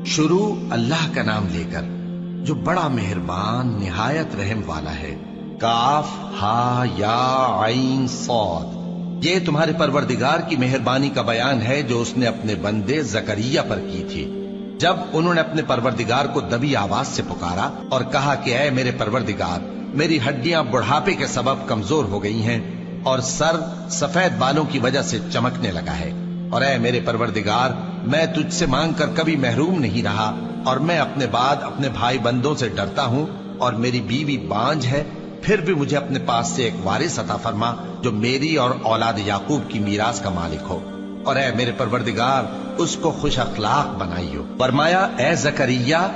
شروع اللہ کا نام لے کر جو بڑا مہربان نہایت رحم والا ہے۔ کاف ہا یا عین صاد، یہ تمہارے پروردگار کی مہربانی کا بیان ہے جو اس نے اپنے بندے زکریا پر کی تھی، جب انہوں نے اپنے پروردگار کو دبی آواز سے پکارا اور کہا کہ اے میرے پروردگار، میری ہڈیاں بڑھاپے کے سبب کمزور ہو گئی ہیں اور سر سفید بالوں کی وجہ سے چمکنے لگا ہے، اور اے میرے پروردگار، میں تجھ سے مانگ کر کبھی محروم نہیں رہا، اور میں اپنے بعد اپنے بھائی بندوں سے ڈرتا ہوں، اور میری بیوی بانجھ ہے، پھر بھی مجھے اپنے پاس سے ایک وارث عطا فرما جو میری اور اولاد یعقوب کی میراث کا مالک ہو، اور اے میرے پروردگار اس کو خوش اخلاق بنائیو۔ فرمایا اے زکریا،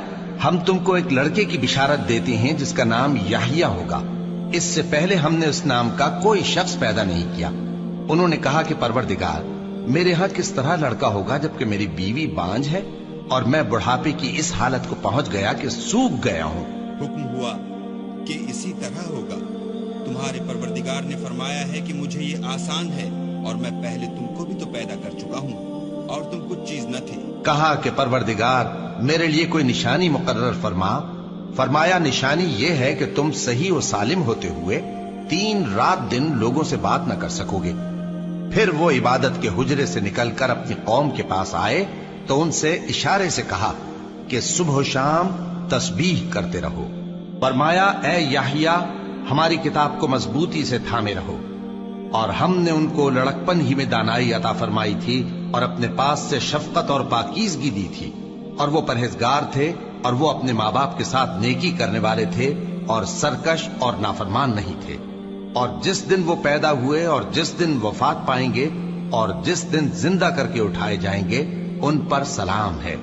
ہم تم کو ایک لڑکے کی بشارت دیتے ہیں جس کا نام یحییٰ ہوگا، اس سے پہلے ہم نے اس نام کا کوئی شخص پیدا نہیں کیا۔ انہوں نے کہا کہ پروردگار، میرے ہاں کس طرح لڑکا ہوگا جبکہ میری بیوی بانجھ ہے اور میں بڑھاپے کی اس حالت کو پہنچ گیا کہ سوکھ گیا ہوں۔ حکم ہوا کہ اسی طرح ہوگا، تمہارے پروردگار نے فرمایا ہے کہ مجھے یہ آسان ہے، اور میں پہلے تم کو بھی تو پیدا کر چکا ہوں اور تم کچھ چیز نہ تھی۔ کہا کہ پروردگار میرے لیے کوئی نشانی مقرر فرما۔ فرمایا نشانی یہ ہے کہ تم صحیح و سالم ہوتے ہوئے 3 رات دن لوگوں سے بات نہ کر سکو گے۔ پھر وہ عبادت کے حجرے سے نکل کر اپنی قوم کے پاس آئے تو ان سے اشارے سے کہا کہ صبح و شام تسبیح کرتے رہو۔ فرمایا اے یحییٰ، ہماری کتاب کو مضبوطی سے تھامے رہو، اور ہم نے ان کو لڑکپن ہی میں دانائی عطا فرمائی تھی اور اپنے پاس سے شفقت اور پاکیزگی دی تھی، اور وہ پرہیزگار تھے، اور وہ اپنے ماں باپ کے ساتھ نیکی کرنے والے تھے اور سرکش اور نافرمان نہیں تھے۔ اور جس دن وہ پیدا ہوئے اور جس دن وفات پائیں گے اور جس دن زندہ کر کے اٹھائے جائیں گے، ان پر سلام ہے۔